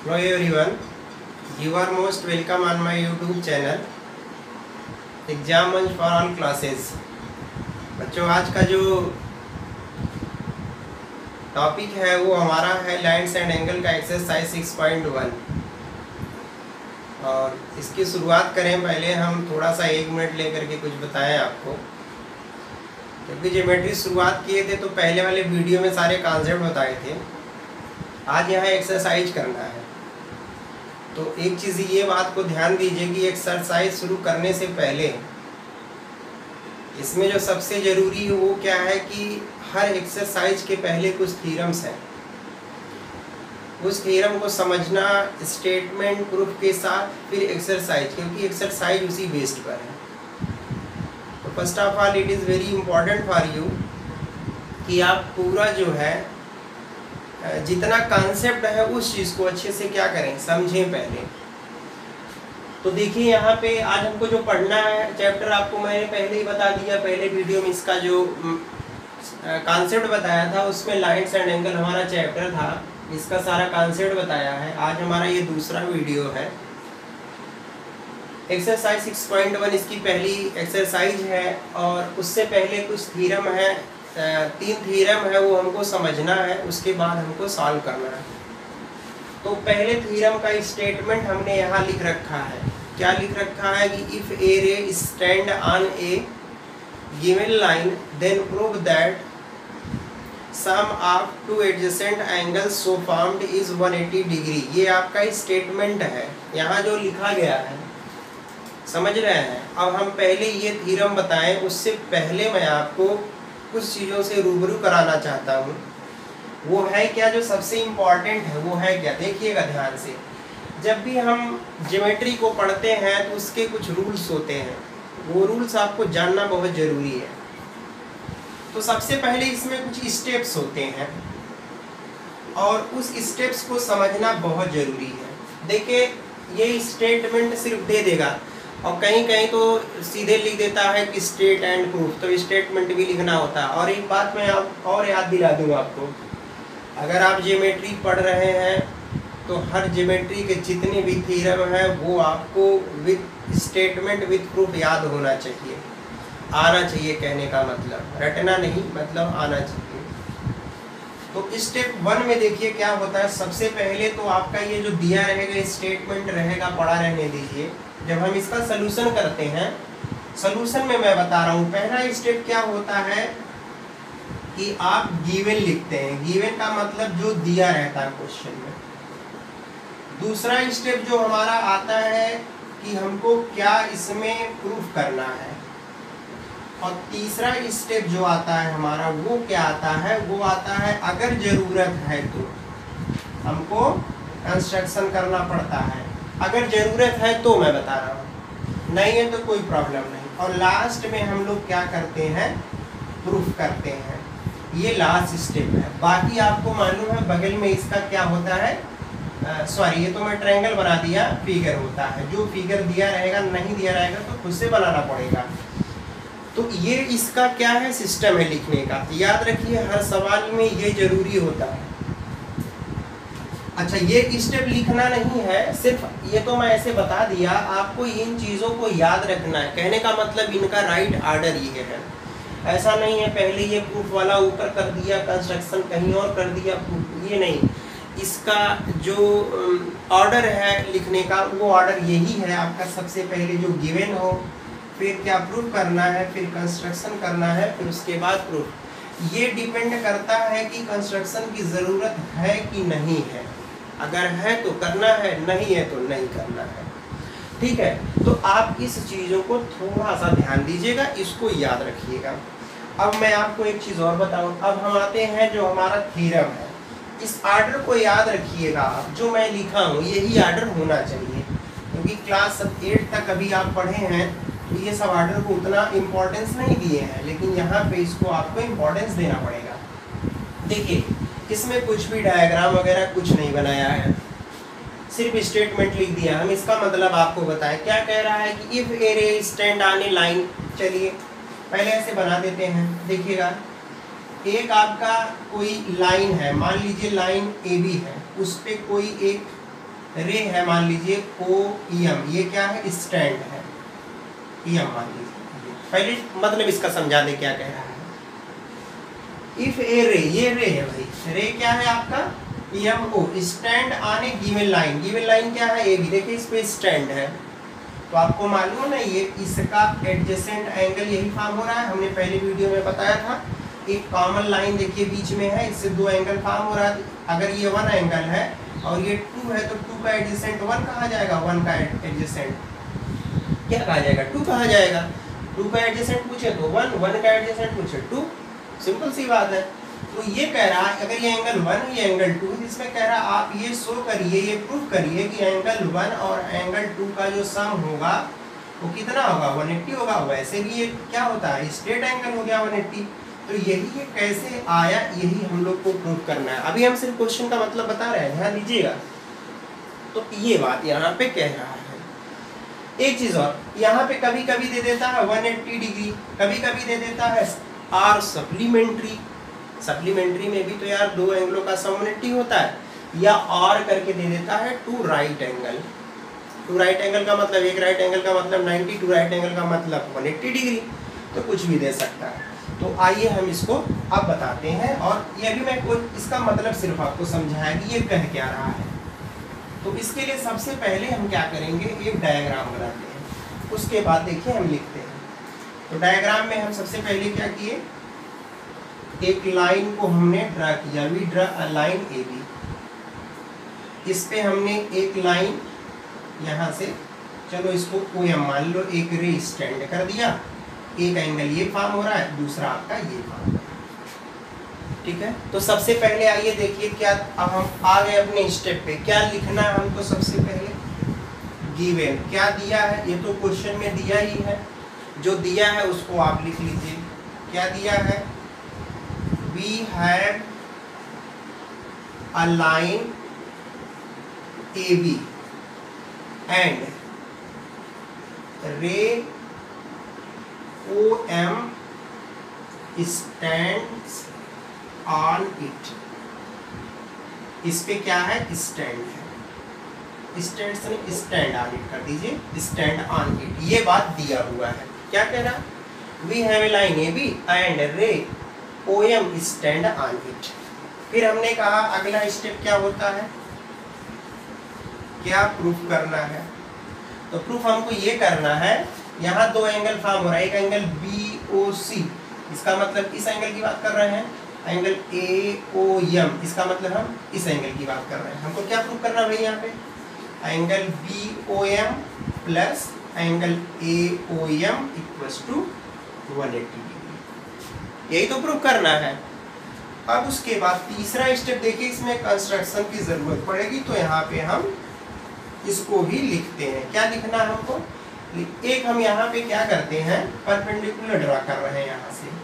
Hello everyone, you are most welcome on my YouTube channel exam मंच for all classes. बच्चों, आज का जो टॉपिक है वो हमारा है लाइन्स एंड एंगल का एक्सरसाइज 6.1 और इसकी शुरुआत करें। पहले हम थोड़ा सा 1 मिनट लेकर के कुछ बताएं आपको, क्योंकि ज्योमेट्री शुरुआत किए थे तो पहले वाले वीडियो में सारे कॉन्सेप्ट बताए थे। आज यहाँ एक्सरसाइज करना है, तो एक चीज़ ये बात को ध्यान दीजिए कि एक्सरसाइज शुरू करने से पहले इसमें जो सबसे ज़रूरी है वो क्या है कि हर एक्सरसाइज के पहले कुछ थ्योरम्स हैं। उस थ्योरम को समझना स्टेटमेंट प्रूफ के साथ, फिर एक्सरसाइज, क्योंकि एक्सरसाइज उसी बेस्ड पर है। तो first of all it is very important for you कि आप पूरा जो है जितना कॉन्सेप्ट है उस चीज़ को अच्छे से क्या करें, समझें पहले। तो देखिए यहाँ पे आज हमको जो पढ़ना है चैप्टर, आपको मैंने पहले ही बता दिया, पहले वीडियो में इसका जो कॉन्सेप्ट बताया था उसमें लाइन्स एंड एंगल हमारा चैप्टर था, इसका सारा कॉन्सेप्ट बताया है। आज हमारा ये दूसरा वीडियो है। एक्सरसाइज 6.1 इसकी पहली एक्सरसाइज है और उससे पहले कुछ थ्योरम है, 3 थ्योरम है, वो हमको समझना है, उसके बाद हमको सॉल्व करना है। तो पहले थ्योरम का स्टेटमेंट हमने यहाँ लिख रखा है। क्या लिख रखा है कि if a ray stand on a given line then prove that sum of 2 adjacent angles so formed is 180 degree. ये आपका स्टेटमेंट है, यहाँ जो लिखा गया है, समझ रहे हैं। अब हम पहले ये थ्योरम बताएं, उससे पहले मैं आपको कुछ चीज़ों से रूबरू कराना चाहता हूँ। वो है क्या, जो सबसे इम्पॉर्टेंट है वो है क्या, देखिएगा ध्यान से। जब भी हम ज्योमेट्री को पढ़ते हैं तो उसके कुछ रूल्स होते हैं, वो रूल्स आपको जानना बहुत ज़रूरी है। तो सबसे पहले इसमें कुछ स्टेप्स होते हैं और उस स्टेप्स को समझना बहुत ज़रूरी है। देखिए, ये स्टेटमेंट सिर्फ दे देगा और कहीं कहीं तो सीधे लिख देता है कि स्टेट एंड प्रूफ, तो स्टेटमेंट भी लिखना होता है। और एक बात मैं और याद दिला दूँगा आपको, अगर आप ज्योमेट्री पढ़ रहे हैं तो हर ज्योमेट्री के जितने भी थ्योरम हैं वो आपको विद स्टेटमेंट विद प्रूफ याद होना चाहिए, आना चाहिए। कहने का मतलब रटना नहीं, मतलब आना चाहिए। तो स्टेप 1 में देखिए क्या होता है। सबसे पहले तो आपका ये जो दिया रहेगा स्टेटमेंट रहेगा, पढ़ा रहने दीजिए। जब हम इसका सलूशन करते हैं, सलूशन में मैं बता रहा हूँ, पहला स्टेप क्या होता है कि आप गिवन लिखते हैं। गिवन का मतलब जो दिया रहता है क्वेश्चन में। दूसरा स्टेप जो हमारा आता है कि हमको क्या इसमें प्रूफ करना है। और तीसरा स्टेप जो आता है हमारा, वो क्या आता है, वो आता है अगर ज़रूरत है तो हमको कंस्ट्रक्शन करना पड़ता है। अगर ज़रूरत है तो मैं बता रहा हूँ, नहीं है तो कोई प्रॉब्लम नहीं। और लास्ट में हम लोग क्या करते हैं, प्रूफ करते हैं। ये लास्ट स्टेप है। बाकी आपको मालूम है बगल में इसका क्या होता है, सॉरी ये तो मैं ट्रायंगल बना दिया, फिगर होता है। जो फिगर दिया रहेगा, नहीं दिया रहेगा तो खुद से बनाना पड़ेगा। तो ये इसका क्या है, सिस्टम है लिखने का। याद रखिए हर सवाल में ये जरूरी होता है। अच्छा, ये स्टेप लिखना नहीं है, सिर्फ ये तो मैं ऐसे बता दिया, आपको इन चीज़ों को याद रखना है। कहने का मतलब इनका राइट आर्डर ये है। ऐसा नहीं है पहले ये प्रूफ वाला ऊपर कर दिया, कंस्ट्रक्शन कहीं और कर दिया, प्रूफ, ये नहीं। इसका जो ऑर्डर है लिखने का, वो ऑर्डर यही है आपका। सबसे पहले जो गिवन हो, फिर क्या प्रूफ करना है, फिर कंस्ट्रक्शन करना है, फिर उसके बाद प्रूफ। ये डिपेंड करता है कि कंस्ट्रक्शन की ज़रूरत है कि नहीं है। अगर है तो करना है, नहीं है तो नहीं करना है। ठीक है, तो आप इस चीज़ों को थोड़ा सा ध्यान दीजिएगा, इसको याद रखिएगा। अब मैं आपको एक चीज़ और बताऊं। अब हम आते हैं जो हमारा थ्योरम है, इस आर्डर को याद रखिएगा आप। जो मैं लिखा हूँ यही आर्डर होना चाहिए, क्योंकि क्लास 8 तक अभी आप पढ़े हैं तो ये सब आर्डर को उतना इम्पोर्टेंस नहीं दिए हैं, लेकिन यहाँ पे इसको आपको इम्पोर्टेंस देना पड़ेगा। देखिए, इसमें कुछ भी डायग्राम वगैरह कुछ नहीं बनाया है, सिर्फ स्टेटमेंट लिख दिया। हम इसका मतलब आपको बताएं। क्या कह रहा है कि if a ray stand on A line. चलिए पहले ऐसे बना देते हैं, देखिएगा। एक आपका कोई लाइन है, मान लीजिए लाइन AB है, उस पे कोई एक रे है मान लीजिए ओ एम, ये क्या है स्टैंड है एम मान लीजिए। पहले मतलब इसका समझा दे क्या कह रहा है। इफ ए रे, ये रे है भाई, रे क्या है आपका M O stand on a given line, given line क्या है ए बी, देखिए इस पे स्टैंड है तो आपको मालूम है ये इसका एडजेसेंट एंगल यही फॉर्म हो रहा है, हमने पहले वीडियो में बताया था। एक कॉमन लाइन देखिए बीच में है, इससे दो एंगल फॉर्म हो रहा है। अगर ये 1 एंगल है और ये 2 है तो 2 का एडजेसेंट 1 कहा जाएगा, 1 का एडजेसेंट क्या कहा जाएगा 2 कहा जाएगा। 2 का एडजेसेंट पूछे तो 1, 1 का एडजेसेंट पूछे 2, सिंपल सी बात है। तो ये कह रहा है अगर ये एंगल 1 ये एंगल 2, इसमें कह रहा आप ये शो करिए, ये प्रूफ करिए कि एंगल 1 और एंगल 2 का जो सम होगा वो कितना होगा 180 होगा। वैसे भी ये क्या होता है स्ट्रेट एंगल हो गया 180। तो यही ये कैसे आया यही हम लोग को प्रूफ करना है। अभी हम सिर्फ क्वेश्चन का मतलब बता रहे हैं, ध्यान दीजिएगा। तो ये बात यहाँ पे कह रहा है। एक चीज और, यहाँ पे कभी कभी दे देता है 180 डिग्री, कभी कभी दे देता है आर सप्लीमेंट्री। सप्लीमेंट्री में भी तो यार दो एंगलों का सम 180 होता है, या आर करके दे देता है 2 राइट एंगल। 2 राइट एंगल का मतलब, एक राइट एंगल का मतलब 90, 2 राइट एंगल का मतलब 180 डिग्री, तो कुछ भी दे सकता है। तो आइए हम इसको अब बताते हैं, और ये भी मैं कोई इसका मतलब सिर्फ आपको समझाया कि ये कह क्या रहा है। तो इसके लिए सबसे पहले हम क्या करेंगे, एक डायग्राम बनाते हैं, उसके बाद देखिए हम लिखते हैं। तो डायग्राम में हम सबसे पहले क्या किए, एक लाइन को हमने ड्रा किया, we draw a line A B. इस पे हमने एक लाइन यहाँ से, चलो इसको ओ एम मान लो, एक रे स्टैंड कर दिया, एक एंगल ये फॉर्म हो रहा है, दूसरा आपका ये फॉर्म हो रहा है, ठीक है। तो सबसे पहले आइए देखिए क्या, अब हम आ गए अपने स्टेप पे, क्या लिखना है हमको सबसे पहले, गिवन क्या दिया है, ये तो क्वेश्चन में दिया ही है, जो दिया है उसको आप लिख लीजिए। क्या दिया है, we have a line AB and ray OM stands on it। इस पे क्या है स्टैंड है, स्टैंड से नहीं स्टैंड ऑन इट कर दीजिए, स्टैंड ऑन इट, ये बात दिया हुआ है। क्या कह रहा, we have a line AB and ray OM stand on it. फिर हमने कहा अगला स्टेप क्या होता है, क्या प्रूफ करना है। तो प्रूफ हमको ये करना है, यहाँ दो एंगल फॉर्म हो रहा है, एक एंगल BOC, इसका मतलब इस एंगल की बात कर रहे हैं, एंगल AOM, इसका मतलब हम इस एंगल की बात कर रहे हैं। हमको क्या प्रूफ करना है भाई, यहाँ पे angle BOM plus angle AOM equals to 180, यही तो प्रूफ करना है। अब उसके बाद तीसरा स्टेप देखिए, इसमें कंस्ट्रक्शन की जरूरत पड़ेगी, तो यहाँ पे हम इसको भी लिखते हैं। क्या लिखना है हमको, एक हम यहाँ पे क्या करते हैं, परपेंडिकुलर ड्रा कर रहे हैं। यहाँ से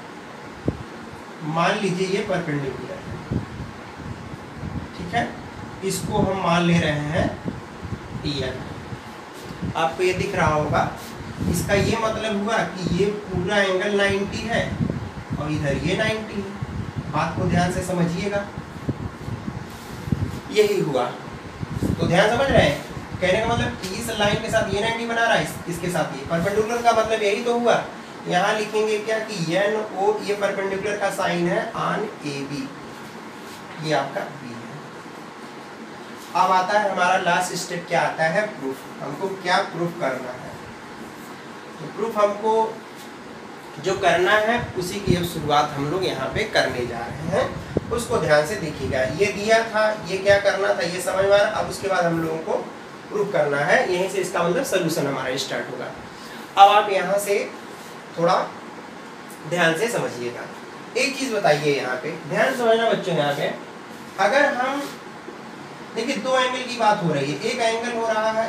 मान लीजिए ये परपेंडिकुलर है, ठीक है, इसको हम मान ले रहे हैं EN। आपको ये दिख रहा होगा, इसका ये मतलब हुआ कि ये पूरा एंगल 90 है और इधर ये 90 है। बात को ध्यान से समझिएगा, यही हुआ। तो ध्यान समझ रहे हैं, कहने का मतलब कि इस लाइन के साथ ये 90 बना रहा है, इसके साथ ये परपेंडिकुलर का मतलब यही तो हुआ। यहाँ लिखेंगे क्या कि NO, ये परपेंडिकुलर का साइन है ऑन AB, ये आपका B है। अब आता है हमारा लास्ट स्टेप, क्या आता है प्रूफ। हमको क्या प्रूफ करना है, तो प्रूफ हमको जो करना है उसी की शुरुआत हम लोग यहाँ पे करने जा रहे हैं, उसको ध्यान से देखिएगा। ये दिया था, ये क्या करना था ये समझ में आ रहा। अब उसके बाद हम लोगों को प्रूफ करना है, यहीं से इसका मतलब सोल्यूशन हमारा स्टार्ट होगा। अब आप यहाँ से थोड़ा ध्यान से समझिएगा। एक चीज बताइए, यहाँ पे ध्यान समझना बच्चों, यहाँ पे अगर हम देखिए दो एंगल की बात हो रही है, एक एंगल हो रहा है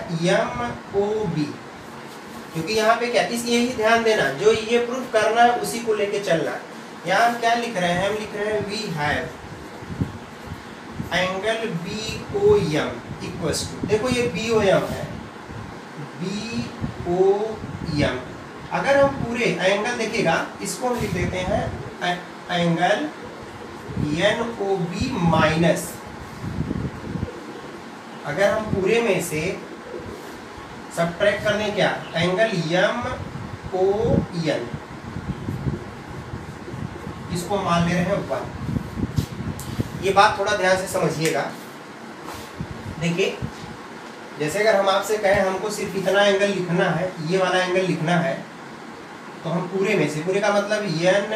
MOB, क्योंकि यहाँ पे क्या, इस यही ध्यान देना, जो ये प्रूफ करना है उसी को लेके चलना। यहाँ हम क्या लिख रहे हैं, हम लिख रहे हैं we have angle BOM equals to, देखो ये BOM है, BOM। अगर हम पूरे एंगल देखिएगा, इसको हम लिख देते हैं एंगल NOB माइनस अगर हम पूरे में से सबट्रैक्ट कर दें क्या, एंगल एम ओ एन, इसको मान ले रहे हैं 1। ये बात थोड़ा ध्यान से समझिएगा। देखिए, जैसे अगर हम आपसे कहें हमको सिर्फ इतना एंगल लिखना है, ये वाला एंगल लिखना है, तो हम पूरे में से, पूरे का मतलब N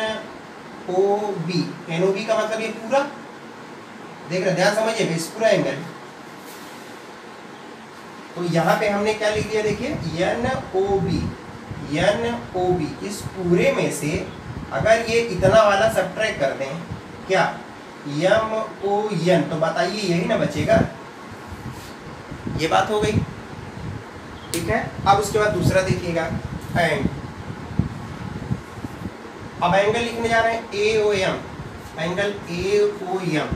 O B, N O B का मतलब ये पूरा, देख रहे, ध्यान समझिए इस पूरा एंगल। तो यहाँ पे हमने क्या लिख दिया, देखिए N O B, N O B, इस पूरे में से अगर ये इतना वाला सबट्रैक्ट कर दें क्या, एम ओ एन, तो बताइए यही ना बचेगा। ये बात हो गई, ठीक है। अब उसके बाद दूसरा देखिएगा, एंड, अब एंगल लिखने जा रहे हैं A O M, angle A O M.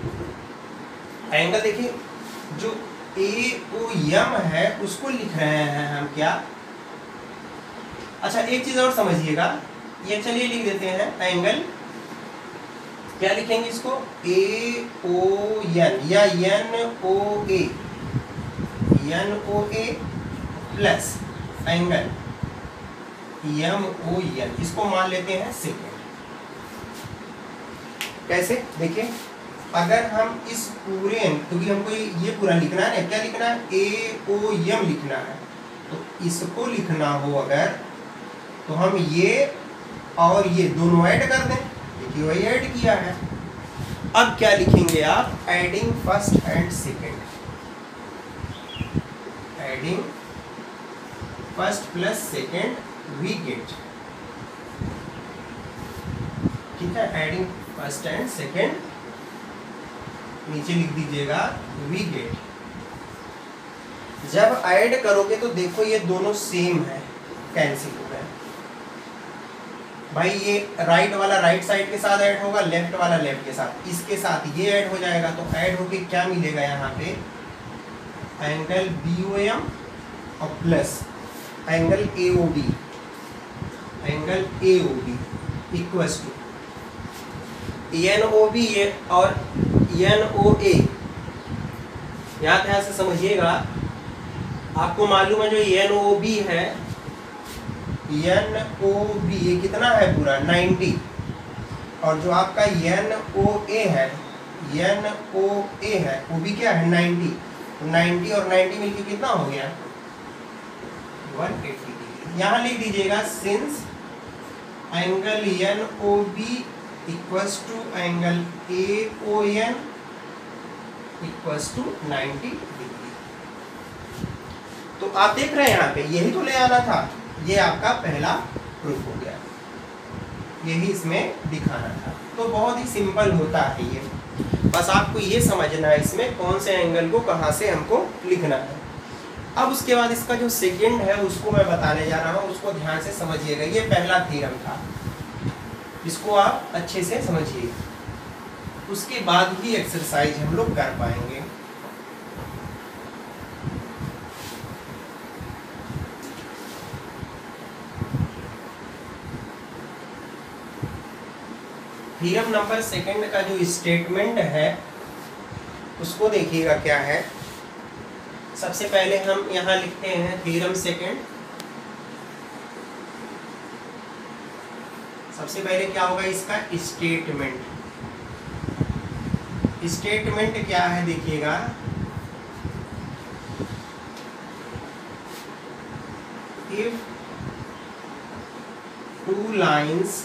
Angle देखिए जो ए ओ एम है उसको लिख रहे हैं हम क्या, अच्छा एक चीज और समझिएगा, ये चलिए लिख देते हैं एंगल, क्या लिखेंगे इसको, ए ओ एन या N O A, N O A plus angle M O N, इसको मान लेते हैं सेकेंड। कैसे, देखिए अगर हम इस पूरे, क्योंकि हमको ये पूरा लिखना है, क्या लिखना है, ए ओ एम लिखना है, तो इसको लिखना हो अगर, तो हम ये और ये दोनों ऐड कर दें, देखिए वही ऐड किया है। अब क्या लिखेंगे आप, adding first and second, adding first plus second we get, ठीक है, एडिंग फर्स्ट एंड सेकेंड, नीचे लिख दीजिएगा वी गेट। जब ऐड करोगे तो देखो ये दोनों सेम है, कैंसिल हो गए भाई, ये राइट वाला राइट साइड के साथ ऐड होगा, लेफ्ट वाला लेफ्ट के साथ, इसके साथ ये ऐड हो जाएगा, तो ऐड होके क्या मिलेगा यहाँ पे, एंगल बी ओ एम और plus angle A O B, angle A O B equals to N O B और एन ओ ए। यहाँ ध्यान से समझिएगा, आपको मालूम है जो एन ओ बी है, एन ओ बी ये कितना है पूरा 90, और जो आपका एन ओ ए है, एन ओ ए है वो भी क्या है 90, 90 और 90 मिलके कितना हो गया 180। यहाँ लिख दीजिएगा since angle N O B equals to angle A O N equals to 90 degree. तो आप देख रहे हैं यहाँ पे यही तो ले आना था, ये आपका पहला प्रूफ हो गया, यही इसमें दिखाना था। तो बहुत ही सिंपल होता है ये, बस आपको ये समझना है इसमें कौन से एंगल को कहाँ से हमको लिखना है। अब उसके बाद इसका जो सेकंड है उसको मैं बताने जा रहा हूँ, उसको ध्यान से समझिएगा। ये पहला थ्योरम था, इसको आप अच्छे से समझिए, उसके बाद ही एक्सरसाइज हम लोग कर पाएंगे। थ्योरम नंबर सेकंड का जो स्टेटमेंट है उसको देखिएगा क्या है। सबसे पहले हम यहाँ लिखते हैं थ्योरम सेकंड। सबसे पहले क्या होगा इसका स्टेटमेंट। स्टेटमेंट क्या है देखिएगा, if two lines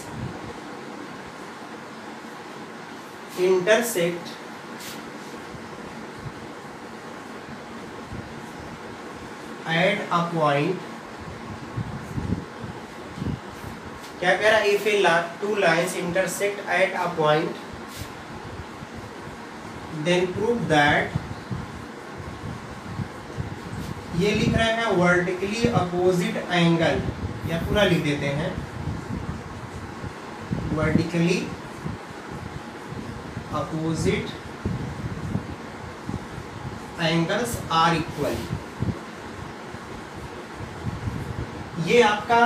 intersect at a point, क्या कह रहा है, if two lines intersect at a point then prove that, ये लिख रहे हैं vertically opposite angle, या पूरा लिख देते हैं vertically opposite angles are equal। ये आपका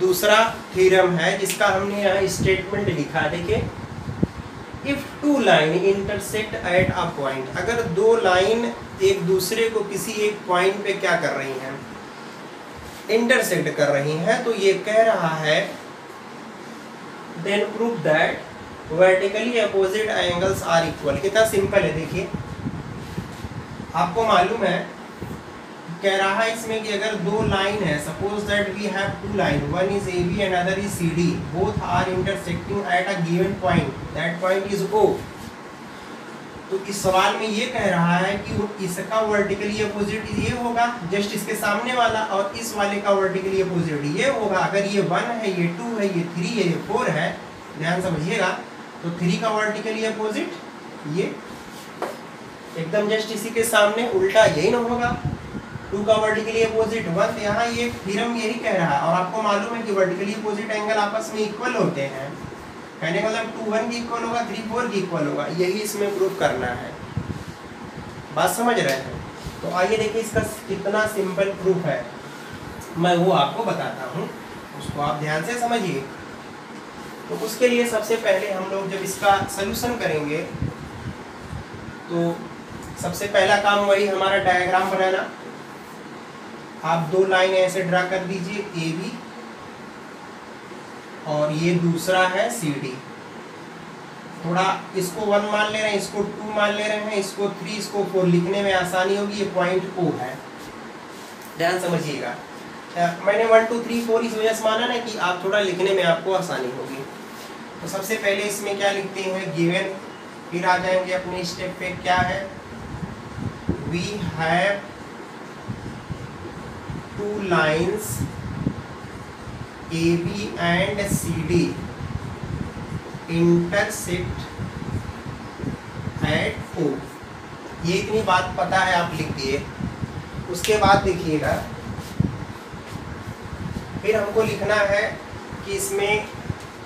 दूसरा थ्योरम है जिसका हमने यहाँ स्टेटमेंट लिखा। देखिए if two line intersect at a point, अगर दो लाइन एक दूसरे को किसी एक पॉइंट पे क्या कर रही हैं, इंटरसेक्ट कर रही हैं, तो ये कह रहा है then prove that vertically opposite angles are equal. कितना सिंपल है देखिए, आपको मालूम है, कह रहा है इसमें कि अगर दो लाइन है, suppose that we have two line, one is A B and other is C D, both are intersecting at a given point, that point is O. तो इस सवाल में ये कह रहा है कि इसका वर्टिकली अपोजिट ये होगा, जस्ट इसके सामने वाला, और इस वाले का वर्टिकली अपोजिट ये होगा। अगर ये 1 है, ये 2 है, ये 3 है, ये 4 है, ध्यान समझिएगा, तो 3 का वर्टिकली अपोजिट ये एकदम जस्ट इसी के सामने उल्टा यही ना होगा। 2 का वर्टिकली अपोजिट 1, यहाँ ये थ्योरम यही कह रहा है। और आपको मालूम है कि वर्टिकली अपोजिट एंगल आपस में इक्वल होते हैं, कहने का मतलब 2 1 की इक्वल होगा, 3 4 की इक्वल होगा, यही इसमें प्रूफ करना है। बात समझ रहे हैं? तो आइए देखिए इसका कितना सिंपल प्रूफ है, मैं वो आपको बताता हूँ, उसको आप ध्यान से समझिए। तो उसके लिए सबसे पहले हम लोग जब इसका सलूशन करेंगे, तो सबसे पहला काम वही हमारा डायग्राम बनाना। आप दो लाइन ऐसे ड्रा कर दीजिए, ए बी, और ये दूसरा है सी डी। थोड़ा इसको 1 मान ले रहे हैं, इसको 2 मान ले रहे हैं, इसको 3, इसको 4, लिखने में आसानी होगी। ये पॉइंट ओ है, ध्यान समझिएगा। मैंने 1 2 3 4 इस वजह से माना ना कि आप थोड़ा लिखने में आपको आसानी होगी। तो सबसे पहले इसमें क्या लिखते हैं, गिवन, फिर आ जाएंगे अपने स्टेप पे, क्या है, we have 2 lines AB and CD intersect at O। ये इतनी बात पता है, आप लिख दिए। उसके बाद देखिएगा, फिर हमको लिखना है कि इसमें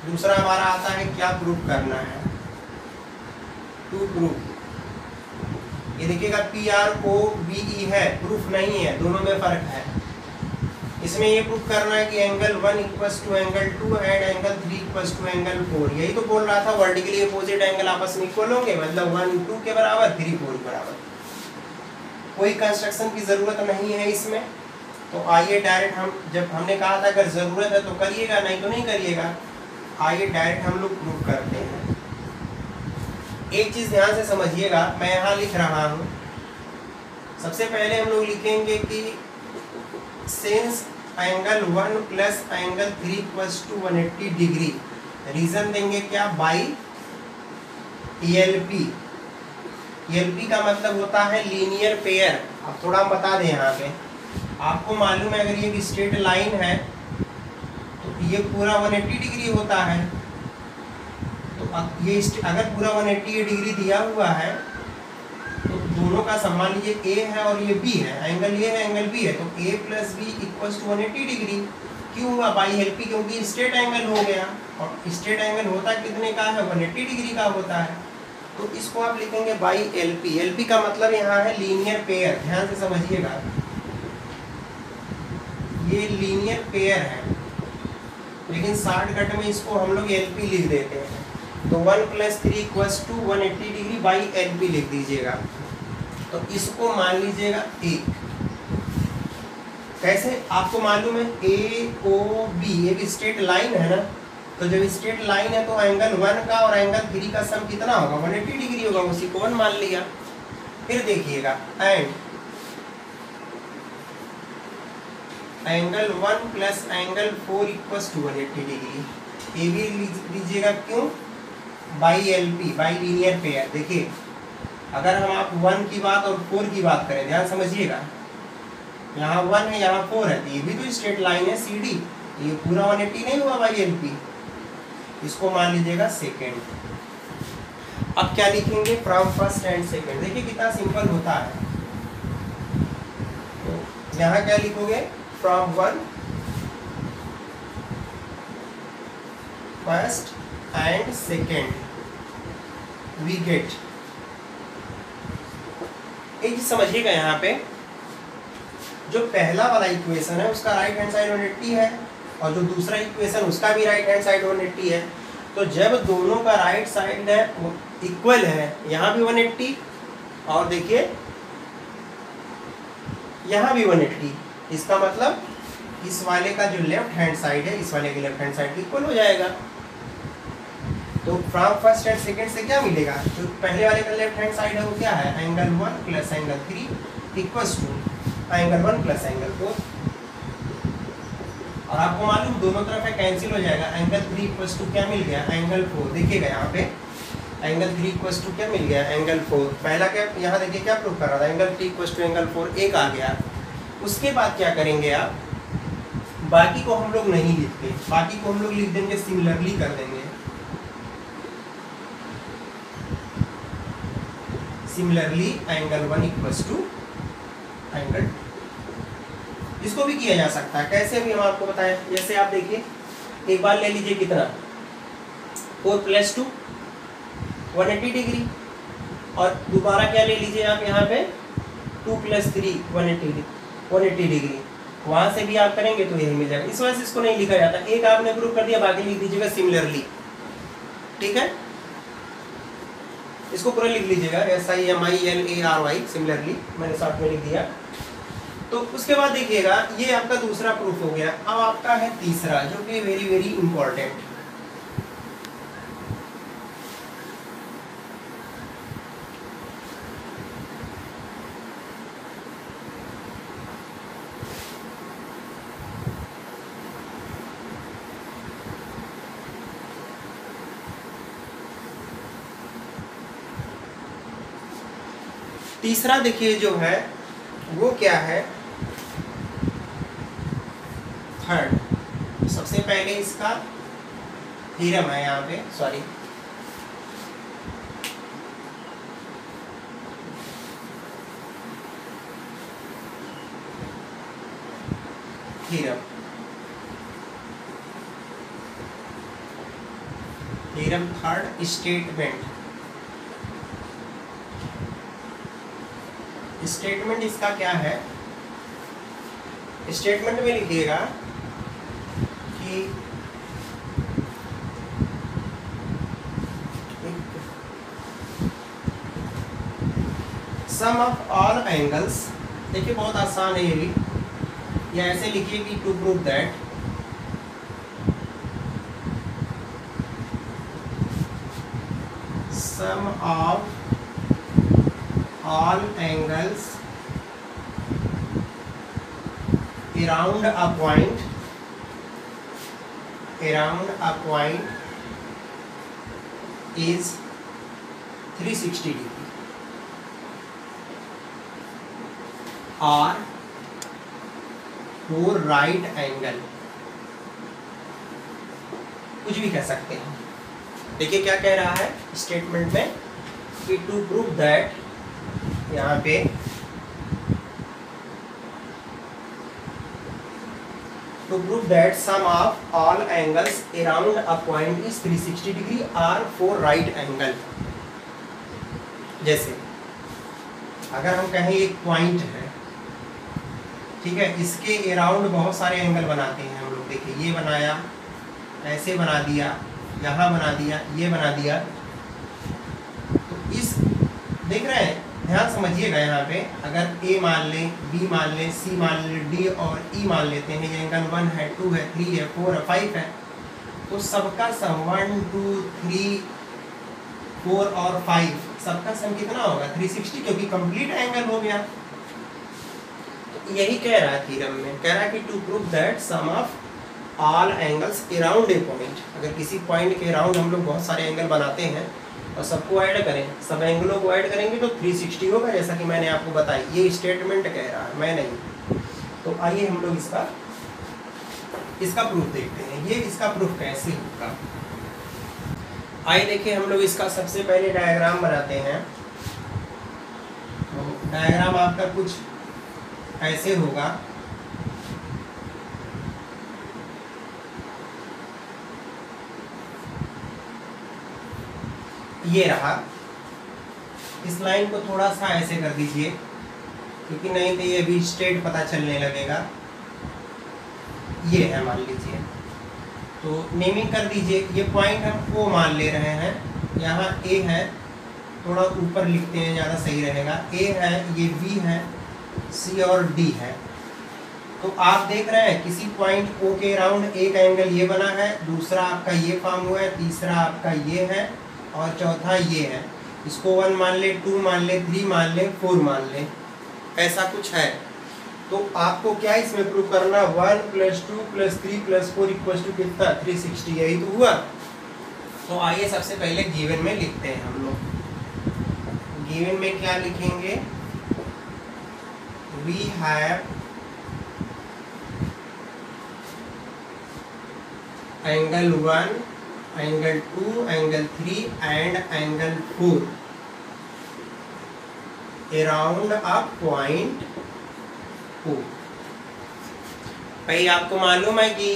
दूसरा हमारा आता है क्या प्रूफ करना है, टू प्रूफ। ये देखिएगा PROVE है, प्रूफ नहीं है, दोनों में फर्क है। इसमें ये प्रूफ करना है कि angle 1 equals to angle 2 and angle 3 equals to angle 4। यही तो बोल रहा था, वर्टिकली अपोजिट एंगल आपस में इक्वल होंगे, मतलब 1 2 के बराबर, 3 4 के बराबर। कोई कंस्ट्रक्शन की ज़रूरत नहीं है इसमें। तो आइए डायरेक्ट हम, जब हमने कहा था अगर ज़रूरत है तो करिएगा, नहीं तो नहीं करिएगा। आइए डायरेक्ट हम लोग प्रूफ करते हैं। एक चीज़ ध्यान से समझिएगा, मैं यहाँ लिख रहा हूँ। सबसे पहले हम लोग लिखेंगे कि since angle 1 plus angle 3 equals to 180 degree, reason देंगे क्या, बाई ELP। ELP का मतलब होता है लीनियर पेयर। अब थोड़ा हम बता दें यहाँ पे, आपको मालूम है अगर ये एक स्ट्रेट लाइन है तो ये पूरा 180 डिग्री होता है। तो ये अगर पूरा 180 डिग्री दिया हुआ है तो दोनों का समान लीजिए, ए है और ये बी है, एंगल ये है एंगल बी है, तो A plus B equals to 180 degree. क्यों हुआ, बाई एलपी, क्योंकि स्ट्रेट एंगल हो गया, और स्ट्रेट एंगल होता कितने का है, 180 डिग्री का होता है। तो इसको आप लिखेंगे बाई एलपी। एलपी का मतलब यहाँ है लीनियर पेयर, ध्यान से समझिएगा, ये लीनियर पेयर है, लेकिन शॉर्टकट में इसको हम लोग एलपी लिख देते हैं। तो 1 plus 3 equals to 180 degree by LP लिख दीजिएगा। तो इसको मान लीजिएगा 1। कैसे, आपको मालूम है AOB एक स्ट्रेट लाइन है ना, तो जब स्ट्रेट लाइन है तो एंगल 1 का और एंगल 3 का सम कितना होगा, 180 डिग्री होगा, उसी को 1 मान लिया। फिर देखिएगा angle 1 plus angle 4 equals to 180 degree, ये भी लीजिएगा, क्यों, by LP, by linear pair. देखिए अगर हम आप 1 की बात और 4 की बात करें, ध्यान समझिएगा, यहाँ 1 है यहाँ 4 है, तो ये भी तो स्ट्रेट लाइन है CD, ये पूरा 180 नहीं हुआ बाई एलपी, इसको मान लीजिएगा सेकेंड। अब क्या लिखेंगे, फ्रॉम फर्स्ट एंड सेकेंड। देखिए कितना सिंपल होता है। तो यहाँ क्या लिखोगे, from 1 first and second we get. एक चीज समझिएगा, यहाँ पे जो पहला वाला इक्वेशन है उसका राइट हैंड साइड 180 है, और जो दूसरा इक्वेशन उसका भी राइट हैंड साइड 180 है। तो जब दोनों का राइट साइड है वो इक्वल है, यहाँ भी 180 और देखिए यहाँ भी 180, इसका मतलब इस वाले का जो लेफ्ट हैंड साइड है इस वाले के लेफ्ट हैंड साइड इक्वल हो जाएगा। तो फ्रॉम फर्स्ट एंड सेकंड से क्या मिलेगा, जो पहले वाले का लेफ्ट हैंड साइड है वो क्या है, angle 1 plus angle 3 equals to angle 1 plus angle 4। और आपको मालूम दोनों तरफ है कैंसिल हो जाएगा, एंगल 3 इक्वल्स टू क्या मिल गया, एंगल 4। देखिएगा यहाँ पे एंगल 3 इक्वल्स टू क्या मिल गया, एंगल 4। पहला क्या यहाँ देखिए क्या प्रूव कर रहा था, एंगल 3 इक्वल्स टू एंगल 4 एक आ गया। उसके बाद क्या करेंगे आप, बाकी को हम लोग नहीं लिखते, बाकी को हम लोग लिख देंगे सिमिलरली कर देंगे। Similarly angle 1 equals to angle 2। इसको भी किया जा सकता है, कैसे भी हम आपको बताएं। जैसे आप देखिए एक बार ले लीजिए कितना 4 + 2 180 डिग्री, और दोबारा क्या ले लीजिए आप यहाँ पे 2 + 3 180 डिग्री। वहां से भी आप करेंगे तो यही मिल जाएगा। इस वजह से इसको नहीं लिखा जाता, एक आपने प्रूव कर दिया बाकी लिख दीजिएगा सिमिलरली, ठीक है। इसको पूरा लिख लीजिएगा SIMILARY सिमिलरली, मैंने शॉर्ट में लिख दिया। तो उसके बाद देखिएगा ये आपका दूसरा प्रूफ हो गया। अब आपका है तीसरा जो कि वेरी वेरी इंपॉर्टेंट। तीसरा देखिए जो है वो क्या है, थर्ड। सबसे पहले इसका थ्योरम है यहाँ पे, सॉरी थ्योरम थर्ड स्टेटमेंट इसका क्या है, स्टेटमेंट में लिखिएगा कि सम ऑफ ऑल एंगल्स, देखिए बहुत आसान है ये भी, या ऐसे लिखिए कि to prove that sum of all angles around a point is 360 degree or for right angle, कुछ भी कह सकते हैं। देखिए क्या कह रहा है स्टेटमेंट में कि टू प्रूव दैट, यहाँ पे to prove that sum of all angles around a point is 360 degree or for right angle। जैसे अगर हम कहें एक पॉइंट है, ठीक है, इसके अराउंड बहुत सारे एंगल बनाते हैं हम लोग। देखिए ये बनाया, ऐसे बना दिया, यहाँ बना दिया, ये बना दिया। तो इस देख रहे हैं, ध्यान समझिएगा यहाँ पे, अगर A मान लें, B मान लें, C मान लें, D और E मान लेते हैं, ये एंगल 1 है, 2 है, 3 है, 4 है, 5 है, तो सबका सम 1 2 3 4 और 5 सबका सम कितना होगा 360, क्योंकि कंप्लीट एंगल हो गया। तो यही कह रहा है थ्योरम में, कह रहा है कि to prove that sum of all angles around a point, अगर किसी पॉइंट के अराउंड हम लोग बहुत सारे एंगल बनाते हैं और सबको ऐड करें, सब एंगलों को ऐड करेंगे तो 360 होगा, जैसा कि मैंने आपको बताया। ये स्टेटमेंट कह रहा है, मैं नहीं। तो आइए हम लोग इसका प्रूफ देखते हैं। ये इसका प्रूफ कैसे होगा, आइए देखिए। हम लोग इसका सबसे पहले डायग्राम बनाते हैं। तो डायग्राम आपका कुछ ऐसे होगा। ये रहा, इस लाइन को थोड़ा सा ऐसे कर दीजिए, क्योंकि नहीं तो ये भी स्ट्रेट पता चलने लगेगा। ये है मान लीजिए, तो नेमिंग कर दीजिए। ये पॉइंट हम ओ मान ले रहे हैं, यहाँ ए है, थोड़ा ऊपर लिखते हैं ज़्यादा सही रहेगा। ए है, ये बी है, सी और डी है। तो आप देख रहे हैं किसी पॉइंट ओ के अराउंड एक एंगल ये बना है, दूसरा आपका ये फॉर्म हुआ है, तीसरा आपका ये है और चौथा ये है। इसको 1 मान ले, 2 मान ले, 3 मान ले, 4 मान ले, ऐसा कुछ है। तो आपको क्या इसमें प्रूव करना, 1 + 2 + 3 + 4 = कितना, 360, यही तो हुआ। तो आइए सबसे पहले गिवन में लिखते हैं हम लोग। गिवन में क्या लिखेंगे, we have angle 1, angle 2, angle 3 and angle 4 around a point O। भाई आपको मालूम है कि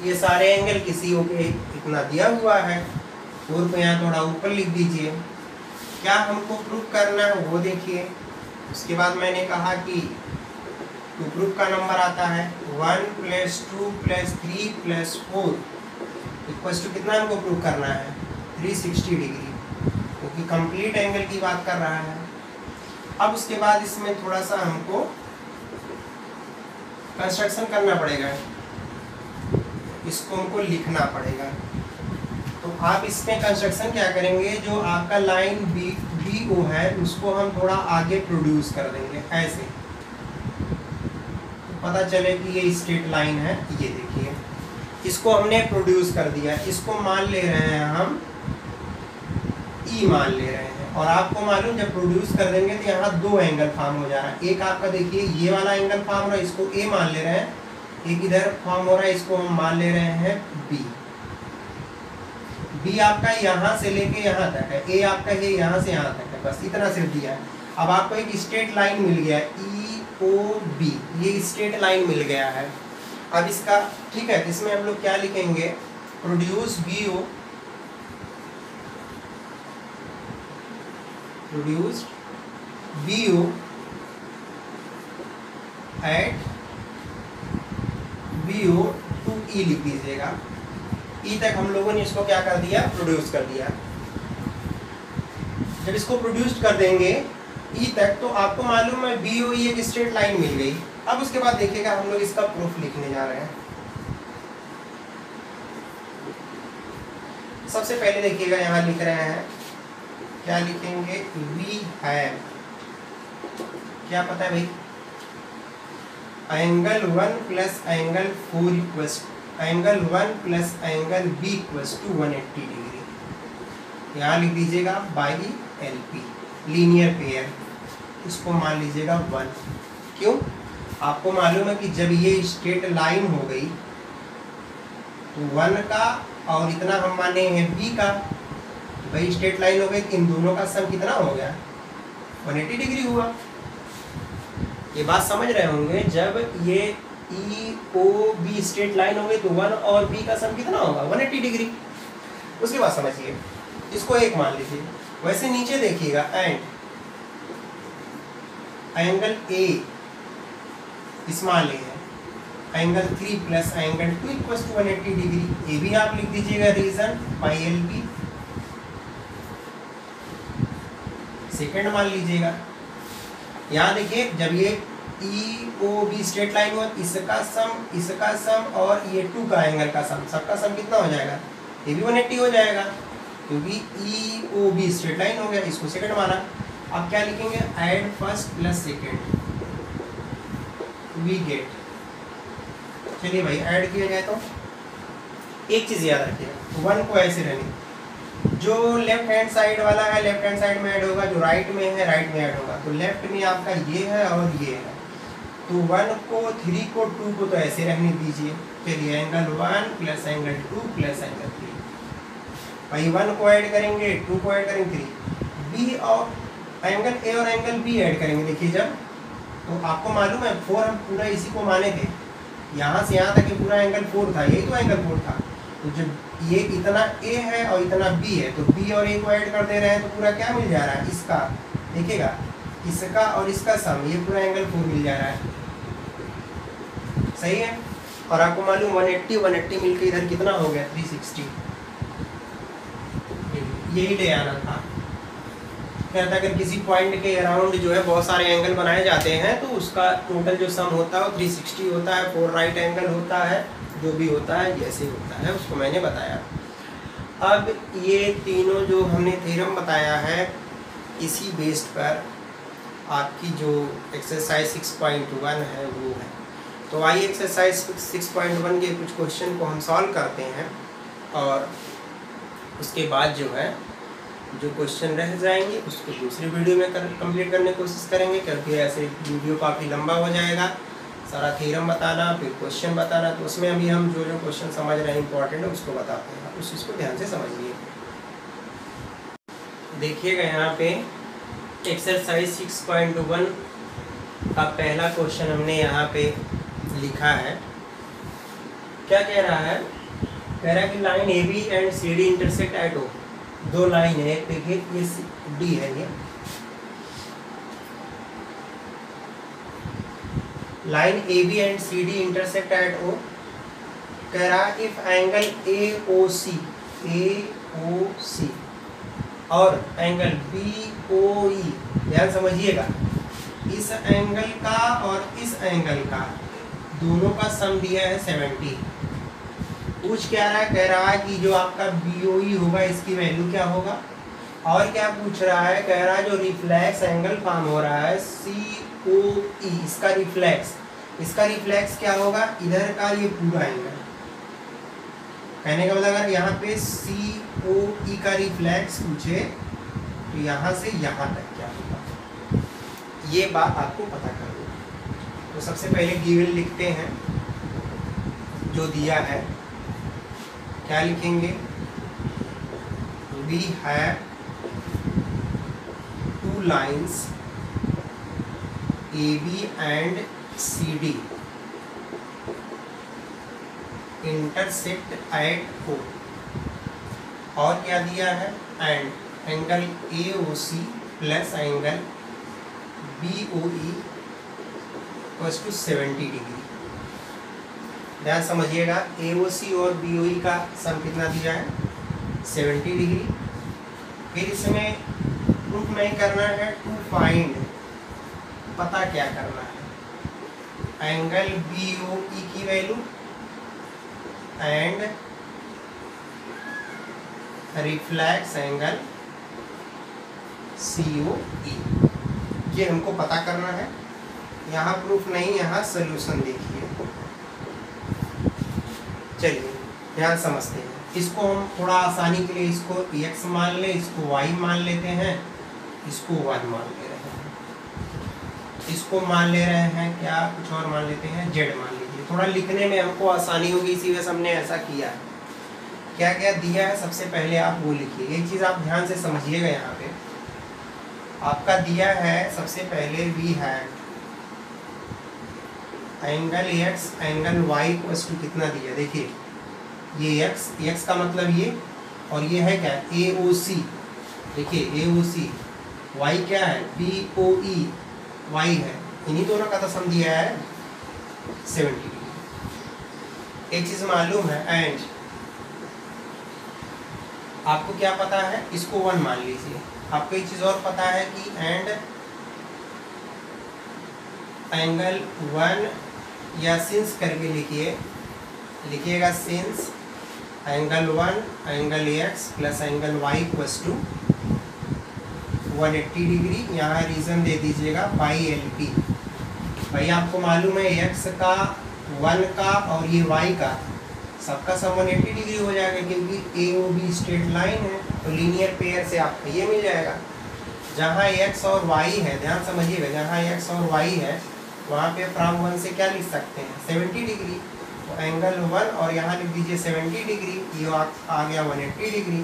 ये सारे एंगल किसी O के इतना दिया हुआ है, 4 को यहाँ थोड़ा ऊपर लिख दीजिए। क्या हमको प्रूफ करना है वो देखिए। उसके बाद मैंने कहा कि टू प्रूफ का नंबर आता है 1 + 2 + 3 + 4 इक्वल्स टू कितना हमको प्रूव करना है, 360 डिग्री, क्योंकि कंप्लीट एंगल की बात कर रहा है। अब उसके बाद इसमें थोड़ा सा हमको कंस्ट्रक्शन करना पड़ेगा, इसको हमको लिखना पड़ेगा। तो आप इसमें कंस्ट्रक्शन क्या करेंगे, जो आपका लाइन बी ओ है उसको हम थोड़ा आगे प्रोड्यूस कर देंगे ऐसे, तो पता चले कि ये स्ट्रेट लाइन है। ये देखिए इसको हमने प्रोड्यूस कर दिया, इसको मान ले रहे हैं हम ई मान ले रहे हैं। और आपको मालूम जब प्रोड्यूस कर देंगे तो यहाँ 2 एंगल फॉर्म हो जा रहा है। एक आपका देखिए ये वाला एंगल फॉर्म हो रहा है, इसको ए मान ले रहे हैं, एक इधर फॉर्म हो रहा है, इसको हम मान ले रहे हैं बी। बी आपका यहाँ से लेके यहाँ तक है, ए आपका ये यहाँ से यहाँ तक है, बस इतना सिर्फ दिया है। अब आपको एक स्ट्रेट लाइन मिल गया है ई ओ बी, ये स्ट्रेट लाइन मिल गया है। अब इसका ठीक है, इसमें हम लोग क्या लिखेंगे, produce B O, produce B O at B O to E लिख दीजिएगा। ई तक हम लोगों ने इसको क्या कर दिया, प्रोड्यूस कर दिया। जब इसको प्रोड्यूस कर देंगे ई तक, तो आपको मालूम है बी ओ ई एक स्ट्रेट लाइन मिल गई। अब उसके बाद देखिएगा हम लोग इसका प्रूफ लिखने जा रहे हैं। सबसे पहले देखिएगा यहाँ लिख रहे हैं, क्या लिखेंगे, वी हैव, क्या पता है भाई, angle 1 + angle 4 equals, angle 1 + angle B equals to 180 degree. यहाँ लिख दीजिएगा by L P, linear pair, इसको मान लीजिएगा 1। क्यों, आपको मालूम है कि जब ये स्ट्रेट लाइन हो गई तो 1 का और इतना हम माने हैं बी का, भाई स्ट्रेट लाइन हो गई, इन दोनों का सम कितना हो गया, 180 डिग्री हुआ। ये बात समझ रहे होंगे, जब ये E O B straight line हो गई तो 1 और बी का सम कितना होगा, 180 डिग्री। उसके बाद समझिए, इसको 1 मान लीजिए। वैसे नीचे देखिएगा, and angle A small A है, angle 3 + angle 2 equals to 180 degree. A भी आप लिख दीजिएगा, reason by L B. Second मान लीजिएगा, यहाँ देखिए जब ये E O B straight line हो, इसका सम और ये 2 का एंगल का सम, सबका सम कितना हो जाएगा, ये भी 180 हो जाएगा, क्योंकि E O B straight line हो गया। इसको सेकंड माना। अब क्या लिखेंगे, add first plus second, we get. चलिए भाई ऐड किया जाए तो एक चीज़ याद रखिएगा, 1 को ऐसे रहने, जो लेफ्ट हैंड साइड वाला है लेफ्ट हैंड साइड में ऐड होगा, जो राइट में है राइट में ऐड होगा। तो लेफ्ट में आपका ये है और ये है, तो 1 को 3 को 2 को तो ऐसे रहने दीजिए। चलिए एंगल 1 + एंगल 2 + एंगल 3, भाई 1 को ऐड करेंगे, 2 को ऐड करेंगे, 3 बी और एंगल ए और एंगल बी ऐड करेंगे। देखिए जब, तो आपको मालूम है 4 हम पूरा इसी को माने थे, यहाँ से यहाँ तक पूरा एंगल 4 था, यही तो एंगल 4 था। तो जब ये इतना ए है और इतना बी है, तो बी और ए को ऐड कर दे रहे हैं, तो पूरा क्या मिल जा रहा है, इसका देखिएगा, इसका और इसका सम, ये पूरा एंगल 4 मिल जा रहा है। सही है। और आपको मालूम 180 मिलकर इधर कितना हो गया 360, यही ले आना था। कहता है अगर किसी पॉइंट के अराउंड जो है बहुत सारे एंगल बनाए जाते हैं तो उसका टोटल जो सम होता है वो 360 होता है, 4 राइट एंगल होता है, जो भी होता है जैसे होता है उसको मैंने बताया। अब ये तीनों जो हमने थ्योरम बताया है इसी बेस्ड पर आपकी जो एक्सरसाइज 6.1 है वो है। तो आइए एक्सरसाइज 6.1 के कुछ क्वेश्चन को हम सॉल्व करते हैं और उसके बाद जो है जो क्वेश्चन रह जाएंगे उसको दूसरी वीडियो में कंप्लीट करने की कोशिश करेंगे, क्योंकि ऐसे वीडियो काफ़ी लंबा हो जाएगा, सारा थ्योरम बताना फिर क्वेश्चन बताना, तो उसमें अभी हम जो जो क्वेश्चन समझ रहे हैं इंपॉर्टेंट है उसको बताते हैं, उस चीज़ को ध्यान से समझिए। देखिएगा यहाँ पे एक्सरसाइज 6.1 का पहला क्वेश्चन हमने यहाँ पे लिखा है। क्या कह रहा है? कह रहा है कि line A B and C D intersect at O. दो लाइन है, देखिए ये डी है, ये line A B and C D intersect at O. कह रहा इफ एंगल ए ओ सी और एंगल बी ओ ई, ध्यान समझिएगा, इस एंगल का और इस एंगल का दोनों का सम दिया है 70। पूछ क्या रहा है? कह रहा है कि जो आपका BOE होगा इसकी वैल्यू क्या होगा, और क्या पूछ रहा है? कह रहा है जो रिफ्लेक्स एंगल फॉर्म हो रहा है COE, इसका रिफ्लेक्स क्या होगा? इधर का ये पूरा एंगल। कहने का मतलब अगर यहाँ पे COE का रिफ्लेक्स पूछे तो यहाँ से यहाँ तक क्या होगा, ये बात आपको पता करनी है। तो सबसे पहले गिवन लिखते हैं जो दिया है, क्या लिखेंगे? We have two lines AB and CD intersect at O, और क्या दिया है? And angle AOC plus angle BOE equals to 70 degree. ध्यान समझिएगा, AOC और BOE का सम कितना दिया है? 70 डिग्री। फिर इसमें प्रूफ नहीं करना है, टू फाइंड, पता क्या करना है? एंगल BOE की value and reflex angle COE, ये हमको पता करना है। यहाँ प्रूफ नहीं, यहाँ सोल्यूशन देखिए। चलिए ध्यान समझते हैं, इसको हम थोड़ा आसानी के लिए इसको x मान ले, इसको y मान लेते हैं, इसको 1 मान ले रहे हैं, इसको मान ले रहे हैं, क्या कुछ और मान लेते हैं, z मान लीजिए। थोड़ा लिखने में हमको आसानी होगी, इसी वजह से हमने ऐसा किया है। क्या क्या दिया है सबसे पहले आप वो लिखिए। एक चीज़ आप ध्यान से समझिएगा, यहाँ पे आपका दिया है सबसे पहले we have angle x angle y equals to कितना दिया? देखिए ये x का मतलब ये, और ये है क्या? AOC। देखिए AOC, y क्या है? BOE, y है, इन्हीं दोनों का तो सम दिया है 70 डिग्री। एक चीज़ मालूम है, एंड आपको क्या पता है? इसको 1 मान लीजिए। आपको एक चीज़ और पता है कि एंड एंगल 1 या सिंस करके लिखिएगा since angle 1 angle x plus angle y equals to 180 degree. यहाँ रीज़न दे दीजिएगा बाई LP। भाई आपको मालूम है x का 1 का और ये y का सबका सम 180 डिग्री हो जाएगा, क्योंकि AOB स्ट्रेट लाइन है, तो लीनियर पेयर से आपको ये मिल जाएगा। जहाँ x और y है, ध्यान समझिएगा, जहाँ x और y है वहाँ पे फ्रॉम 1 से क्या लिख सकते हैं? 70 डिग्री। तो एंगल 1 और यहाँ लिख दीजिए 70 डिग्री, ये आ गया 180 degree.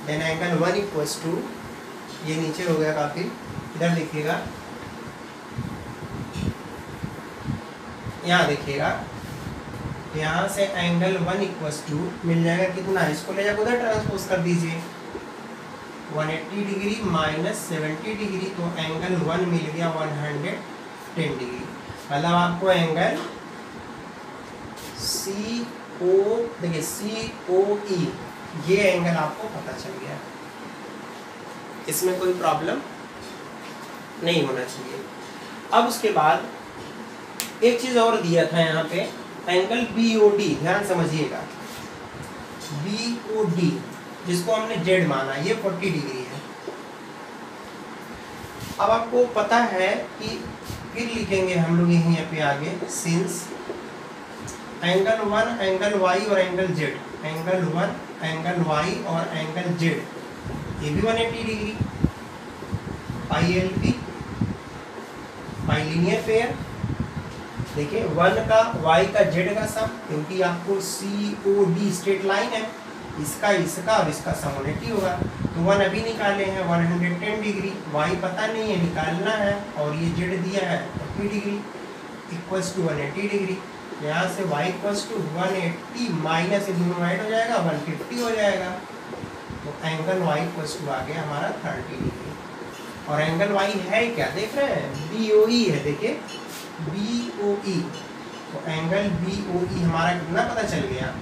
Then angle 1 equals to, ये नीचे हो गया काफ़ी, इधर देखिएगा, यहाँ देखिएगा, यहाँ से एंगल 1 इक्वल्स टू मिल जाएगा कितना? इसको ले जाकर उधर ट्रांसपोज कर दीजिए, 180 डिग्री माइनस 70 डिग्री, तो एंगल 1 मिल गया 110 डिग्री। मतलब आपको एंगल CO, देखिए COE, ये एंगल आपको पता चल गया, इसमें कोई प्रॉब्लम नहीं होना चाहिए। अब उसके बाद एक चीज और दिया था यहाँ पे, एंगल BOD, ध्यान समझिएगा, BOD जिसको हमने जेड माना, ये 40 डिग्री है। अब आपको पता है कि फिर लिखेंगे हम लोग यहीं पे आगे, सिंस एंगल 1 एंगल Y और angle Z, angle 1 angle Y और एंगल Z, ये भी 180 degree, pi LP by linear pair. देखिए 1 का Y का Z का सम, क्योंकि आपको COD स्ट्रेट लाइन है, इसका और इसका सम 180 होगा। तो 1 अभी निकाले हैं 110 डिग्री, Y पता नहीं है निकालना है, और ये Z दिया है 40 डिग्री इक्वल्स टू 180 डिग्री। यहाँ से Y इक्वल्स टू 180 माइनस, ये दोनों ऐड हो जाएगा 150 हो जाएगा। तो एंगल Y इक्वल्स टू आ गया हमारा 30 डिग्री। और एंगल Y है क्या, देख रहे हैं, BOE है, देखिए BOE। तो एंगल BOE हमारा कितना पता चल गया,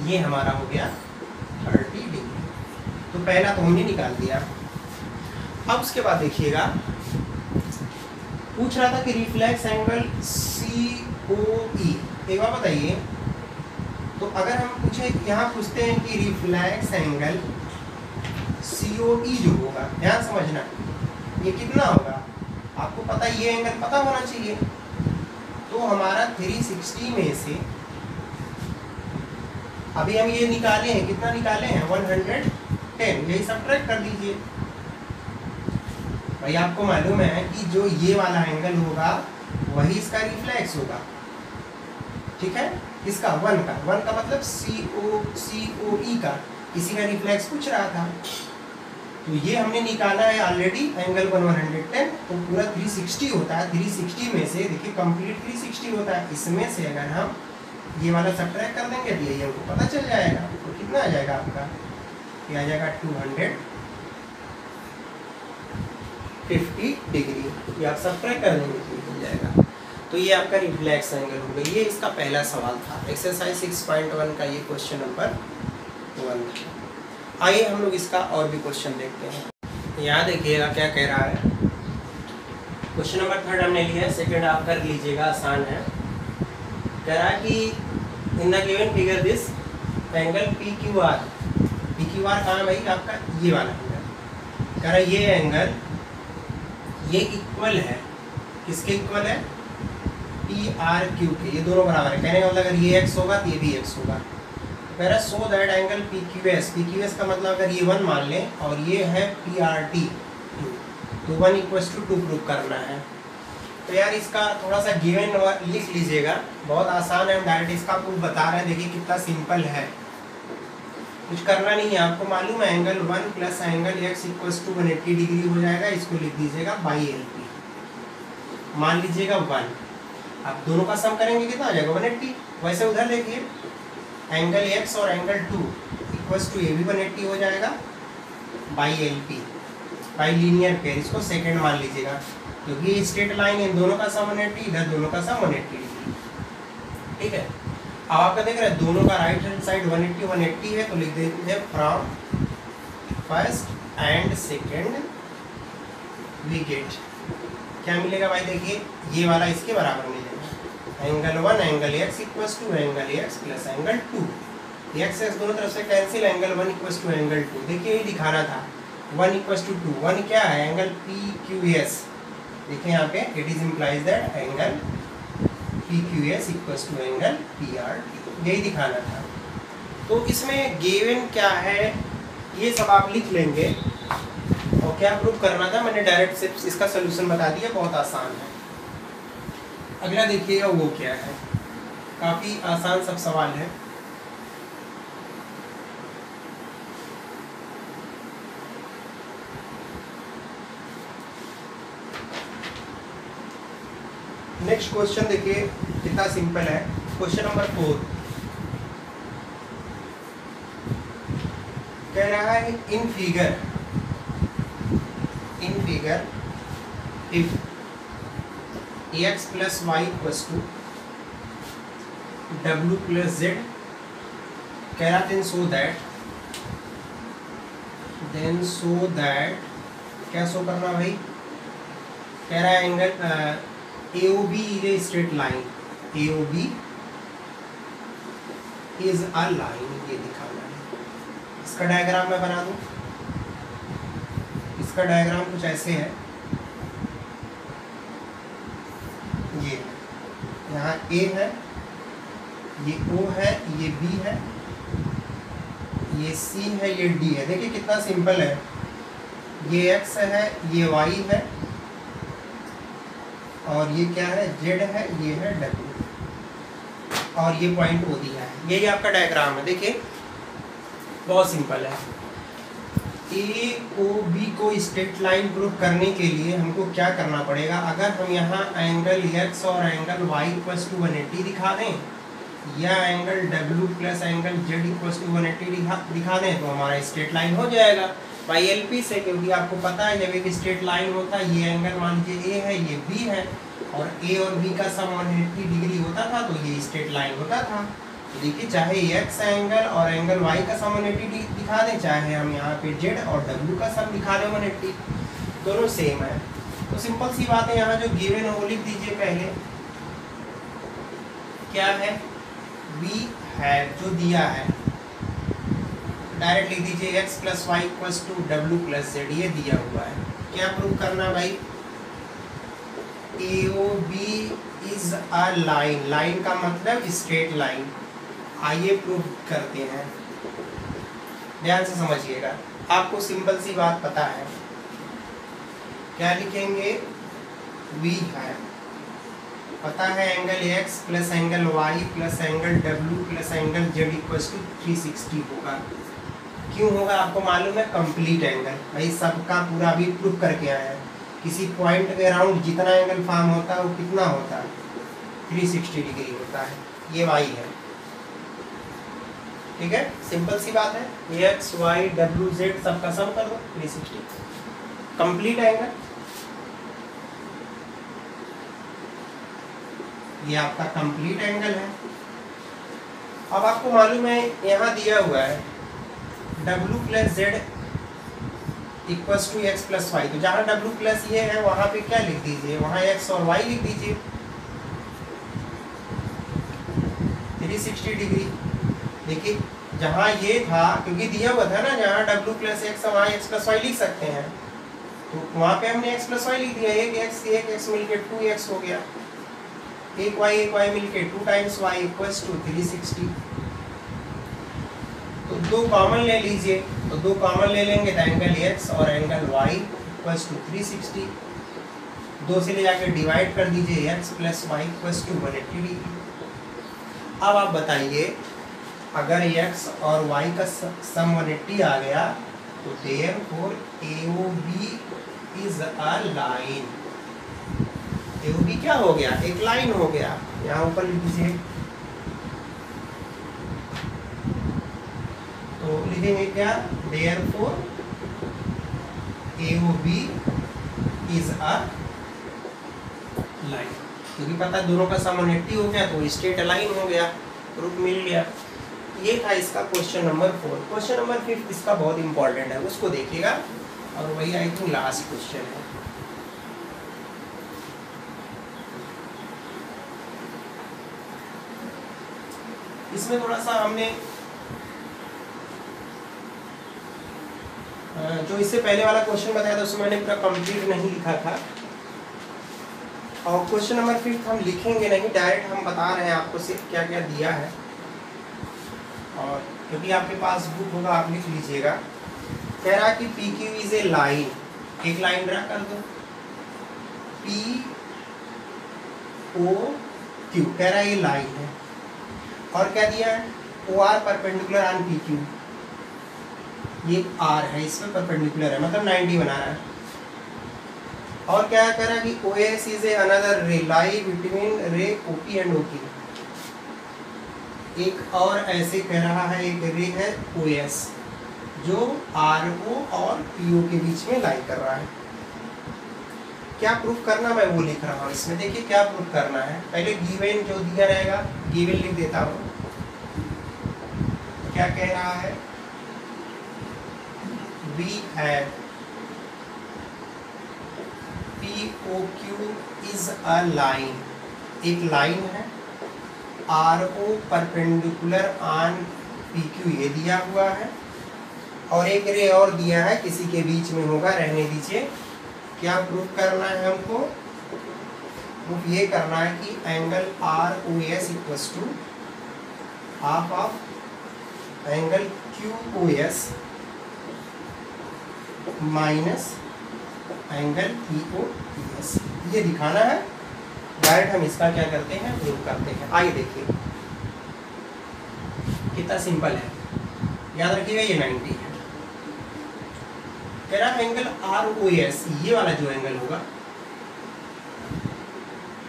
ये हमारा हो गया 30 डिग्री। तो पहला तो हमने निकाल दिया। अब उसके बाद देखिएगा, पूछ रहा था कि रिफ्लेक्स एंगल COE, एक बार बताइए, तो अगर हम पूछे, यहाँ पूछते हैं कि रिफ्लेक्स एंगल COE जो होगा, ध्यान समझना, ये कितना होगा, आपको पता, ये एंगल पता होना चाहिए। तो हमारा 360 में से अभी हम ये निकाले हैं, कितना निकाले हैं 110, यही सब्ट्रैक्ट कर दीजिए। भाई आपको मालूम है कि जो ये वाला एंगल होगा वही इसका रिफ्लेक्स होगा, ठीक है, इसका 1 का मतलब COE का, इसी का रिफ्लेक्स पूछ रहा था। तो ये हमने निकाला है ऑलरेडी, एंगल 110, तो पूरा 360 होता है। 360 में से देखिए कंप्लीट 360 होता है, इसमें से अगर हम ये वाला सब्ट्रैक्ट कर देंगे तो ये हमको पता चल जाएगा। तो कितना आ जाएगा आपका, ये आ जाएगा 250 डिग्री, ये आप सब्ट्रैक्ट कर देंगे तो मिल जाएगा। तो ये आपका रिफ्लेक्स एंगल हो गया। ये इसका पहला सवाल था, एक्सरसाइज 6.1 का ये क्वेश्चन नंबर 1 था। आइए हम लोग इसका और भी क्वेश्चन देखते हैं। यहाँ देखिएगा क्या कह रहा है, क्वेश्चन नंबर 3 हमने लिया है, सेकंड आप कर लीजिएगा, आसान है। कह रहा है कि in the given figure this angle PQR कहाँ है भाई, आपका ये वाला एंगल। कह रहा है ये एंगल ये इक्वल है, किसके इक्वल है, PRQ के, ये दोनों बराबर है। कहने का मतलब अगर ये x होगा तो ये भी x होगा। कह रहा है सो दैट एंगल PQS का मतलब अगर ये 1 मान लें और ये है PRT 2, तो 1 इक्वल्स टू 2 प्रूव करना है। तो यार इसका थोड़ा सा गिवन लिख लीजिएगा, बहुत आसान है, हम डायरेक्ट इसका प्रूफ बता रहे हैं। देखिए कितना सिंपल है, कुछ करना नहीं है। आपको मालूम है angle 1 plus angle x equals to 180 degree हो जाएगा, इसको लिख दीजिएगा बाई LP, मान लीजिएगा 1। आप दोनों का सम करेंगे कितना आ जाएगा 180। वैसे उधर देखिए एंगल x और एंगल 2 इक्वल्स टू, ये भी 180 हो जाएगा by LP, by linear pair, इसको सेकंड मान लीजिएगा, क्योंकि ये स्ट्रेट लाइन है, इन दोनों का सम 180, इधर दोनों का सम 180 डिग्री, ठीक है। अब आपका देख रहे हैं दोनों का राइट हैंड साइड 180 है, तो लिख देते हैं from first and second we get, क्या मिलेगा भाई, देखिए ये वाला इसके बराबर मिलेगा, angle 1 angle x equals to angle x plus angle 2, x दोनों तरफ से cancel, angle 1 equals to angle 2। देखिए ये दिखाना था 1 इक्वल्स टू 2, 1 क्या है, एंगल PQS। देखिए यहाँ पे it is implies that angle PQS equals to angle PRT, यही दिखाना था। तो इसमें गिवन क्या है ये सब आप लिख लेंगे, और क्या प्रूव करना था मैंने डायरेक्ट सिर्फ इसका सोल्यूशन बता दिया, बहुत आसान है। अगला देखिएगा वो क्या है, काफ़ी आसान सब सवाल है। नेक्स्ट क्वेश्चन देखिए कितना सिंपल है, क्वेश्चन नंबर 4 कह रहा है in figure if x plus y equals to W plus Z, कह रहा देन सो दैट क्या शो करना भाई, कह रहा है angle AOB is a straight line, AOB is a line, ये दिखाना है। इसका डायग्राम मैं बना दूं, इसका डायग्राम कुछ ऐसे है, ये यहाँ A है, ये O है, ये B है, ये C है, ये D है। देखिए कितना सिंपल है, ये X है, ये Y है, और ये क्या है Z है, ये है W, और ये पॉइंट O दिया है। यही आपका डायग्राम है। देखिए बहुत सिंपल है। AOB को स्ट्रेट लाइन प्रूफ करने के लिए हमको क्या करना पड़ेगा, अगर हम यहाँ एंगल X और एंगल Y इक्वल्स टू 180 दिखा दें, या angle W plus angle Z equals to 180 दिखा दें, तो हमारा स्ट्रेट लाइन हो जाएगा बाई LP से। क्योंकि आपको पता है जब एक स्ट्रेट लाइन होता है, ये एंगल मान लीजिए A है, ये B है, और A और B का सम 180 डिग्री होता था, तो ये स्ट्रेट लाइन होता था। तो देखिए चाहे X एंगल और एंगल Y का सम 180 दिखा दें, चाहे हम यहाँ पे Z और W का सम दिखा दें 180, दोनों सेम है। तो सिंपल सी बात है, यहाँ जो गिवन है वो लिख दीजिए पहले, क्या है B है जो दिया है, डायरेक्ट लिख दीजिए x plus Y equals to W plus Z, ये दिया हुआ है। क्या प्रूव करना भाई, AOB is a line, line का मतलब स्ट्रेट लाइन। आइए प्रूव करते हैं, ध्यान से समझिएगा, आपको सिंपल सी बात पता है। क्या लिखेंगे, V है, पता है angle X plus angle Y plus angle W plus angle Z equals to 360 होगा। क्यों होगा आपको मालूम है, कंप्लीट एंगल, भाई सबका पूरा भी प्रूफ करके आया है। किसी पॉइंट के अराउंड जितना एंगल फॉर्म होता है वो कितना होता है, 360 डिग्री होता है। ये Y है, ठीक है, सिंपल सी बात है। X Y W Z सबका सम कर दो, 360 कंप्लीट एंगल। ये आपका कंप्लीट एंगल है। अब आपको मालूम है यहाँ दिया हुआ है W plus Z equals to X plus Y, तो जहाँ W प्लस ये है वहाँ पे क्या लिख दीजिए, वहाँ X और Y लिख दीजिए 360 डिग्री। देखिए जहाँ ये था, क्योंकि दिया हुआ था ना, जहाँ W प्लस एक्स वहाँ एक्स प्लस वाई लिख सकते हैं, तो वहाँ पे हमने एक्स प्लस वाई लिख दिया। एक एक्स मिलके 2x हो गया, एक y मिलके 2 टाइम्स y इक्वल्स टू 360। तो दो कॉमन ले लीजिए, तो दो कॉमन ले लेंगे तो एंगल x और एंगल y इक्वल्स टू 360। दो से ले जाकर डिवाइड कर दीजिए, x plus Y equals to 180 degree. अब आप बताइए, अगर x और y का सम 180 आ गया, तो therefore AOB is a line. AOB क्या हो गया, एक लाइन हो गया। यहाँ ऊपर लिख दीजिए, तो लिखेंगे क्या, therefore AOB is a line. क्योंकि पता दोनों का सम 180 हो गया, तो स्ट्रेट लाइन हो गया, प्रूफ मिल गया। ये था इसका क्वेश्चन नंबर 4। क्वेश्चन नंबर 5 इसका बहुत इंपॉर्टेंट है, उसको देखिएगा, और वही आई थिंक लास्ट क्वेश्चन है। इसमें थोड़ा सा हमने जो इससे पहले वाला क्वेश्चन बताया था उसमें मैंने पूरा कंप्लीट नहीं लिखा था, और क्वेश्चन नंबर 5 हम लिखेंगे नहीं, डायरेक्ट हम बता रहे हैं आपको सिर्फ क्या क्या दिया है। और क्योंकि आपके पास बुक होगा आप लिख लीजिएगा। कह रहा है कि PQ इज ए लाइन, एक लाइन ड्रा कर दो, POQ, कह रहा है ये लाइन है, और क्या दिया है, OR परपेंडिकुलर ऑन PQ, ये R है, इसमें परपेंडिकुलर है, मतलब 90 बना रहा है। और क्या कह रहा है कि OS इज ए अनदर रे लाई बिटवीन रे OP एंड OQ। एक और ऐसे कह रहा है, एक रे है OS जो RO और PO के बीच में लाई कर रहा है। क्या प्रूफ करना मैं वो लिख रहा हूँ इसमें। देखिए क्या प्रूफ करना है, पहले गिवन जो दिया रहेगा गिवन लिख देता हूँ। क्या कह रहा है, we have POQ is a line, एक लाइन है, RO परपेंडिकुलर ऑन PQ ये दिया हुआ है, और एक रे और दिया है किसी के बीच में होगा, रहने दीजिए। क्या प्रूफ करना है हमको, प्रूफ ये करना है कि angle ROS equals to half of angle QOS minus angle POS, ये दिखाना है। डायरेक्ट हम इसका क्या करते हैं, प्रूफ करते हैं। आइए देखिए कितना सिंपल है, याद रखिएगा ये 90 है। कह रहा एंगल ROS, ये वाला जो एंगल होगा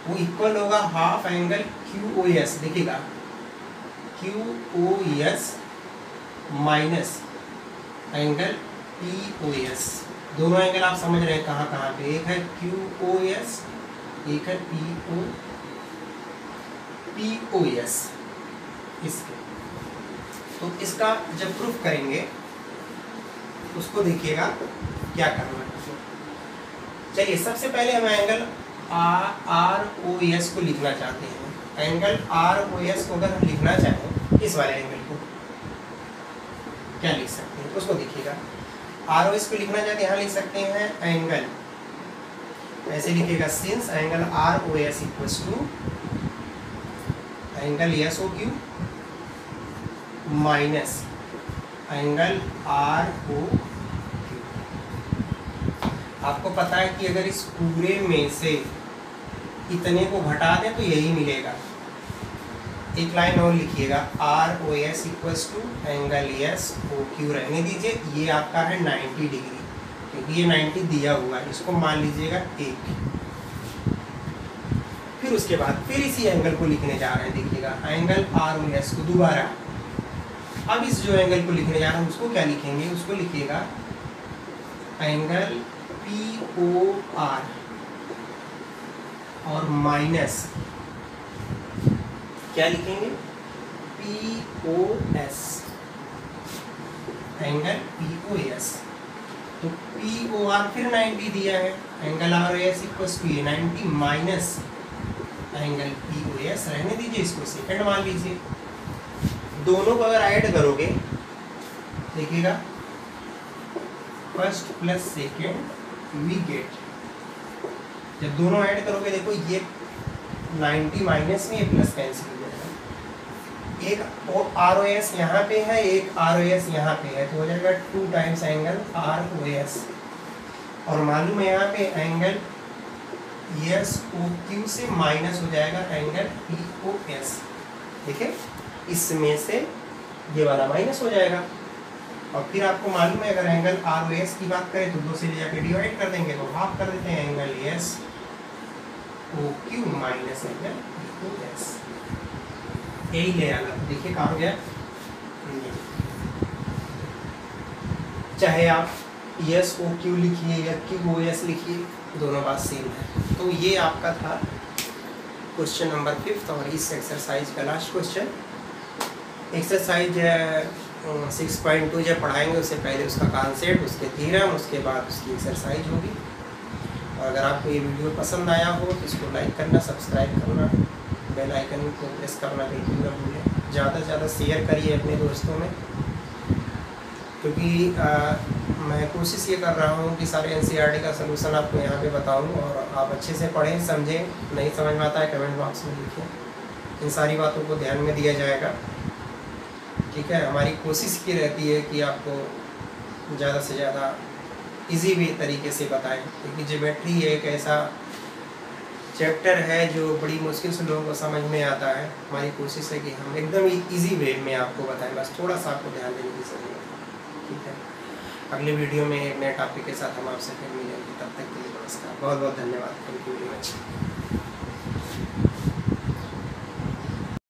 वो इक्वल होगा हाफ एंगल QOS, देखिएगा QOS माइनस एंगल POS। दोनों एंगल आप समझ रहे हैं कहाँ कहाँ पे, एक है QOS, एक है POS इसके। तो इसका जब प्रूफ करेंगे उसको देखिएगा क्या करना है। चलिए सबसे पहले हम एंगल ROS को लिखना चाहते हैं। एंगल ROS को अगर हम लिखना चाहें, इस वाले एंगल को क्या लिख सकते हैं उसको देखिएगा। ROS को लिखना चाहते हैं, यहाँ लिख सकते हैं एंगल, ऐसे लिखिएगा, since angle ROS equals to angle SOQ minus angle ROQ। आपको पता है कि अगर इस पूरे में से इतने को घटा दें तो यही मिलेगा। एक लाइन और लिखिएगा, ROS equals to angle SOQ रहने दीजिए, ये आपका है 90 डिग्री, क्योंकि ये 90 दिया हुआ है, इसको मान लीजिएगा 1। फिर उसके बाद फिर इसी एंगल को लिखने जा रहे हैं, देखिएगा एंगल ROS को दोबारा। अब इस जो एंगल को लिखने जा रहे हैं उसको क्या लिखेंगे, उसको लिखिएगा एंगल POR और माइनस क्या लिखेंगे, POS, एंगल POS। तो POR फिर 90 दिया है, angle ROS equals to 90 minus angle POS रहने दीजिए, इसको सेकंड मान लीजिए। दोनों को अगर ऐड करोगे देखिएगा, first plus second we get, जब दोनों ऐड करोगे देखो ये 90 माइनस में ये प्लस कैंसिल हो जाएगा। एक ROS यहाँ पे है, एक ROS यहाँ पे है, तो हो जाएगा 2 टाइम्स एंगल ROS। और मालूम है यहाँ पे एंगल SOQ से माइनस हो जाएगा एंगल POS। देखिए इसमें से ये वाला माइनस हो जाएगा। और फिर आपको मालूम है अगर एंगल ROS की बात करें तो 2 से ले जाकर डिवाइड कर देंगे, तो हाफ कर देते हैं angle SOQ minus angle POS, यही ले आना। देखिए कहाँ हो गया, चाहे आप SOQ लिखिए या QOS लिखिए, दोनों बात सेम है। तो ये आपका था क्वेश्चन नंबर 5 और इस एक्सरसाइज का लास्ट क्वेश्चन। एक्सरसाइज 6.2 जब पढ़ाएंगे उससे पहले उसका कॉन्सेप्ट, उसके थ्योरम, उसके बाद उसकी एक्सरसाइज होगी। और अगर आपको ये वीडियो पसंद आया हो तो इसको लाइक करना, सब्सक्राइब करना, बेल आइकन को प्रेस करना बिल्कुल न भूलें। ज़्यादा से ज़्यादा शेयर करिए अपने दोस्तों में, क्योंकि मैं कोशिश ये कर रहा हूँ कि सारे NCERT का सलूशन आपको यहाँ पे बताऊँ और आप अच्छे से पढ़ें समझें। नहीं समझ में आता है कमेंट बॉक्स में लिखें, इन सारी बातों को ध्यान में दिया जाएगा। ठीक है, हमारी कोशिश की रहती है कि आपको ज़्यादा से ज़्यादा इजी वे तरीके से बताएं, क्योंकि ज्योमेट्री एक ऐसा चैप्टर है जो बड़ी मुश्किल से लोगों को समझ में आता है। हमारी कोशिश है कि हम एकदम इजी वे में आपको बताएं, बस थोड़ा सा आपको ध्यान देने की ज़रूरत है। ठीक है, अगले वीडियो में एक नए टॉपिक के साथ हम आपसे फिर मिलेंगे। तब तक के लिए नमस्कार, बहुत बहुत धन्यवाद। Thank you very much.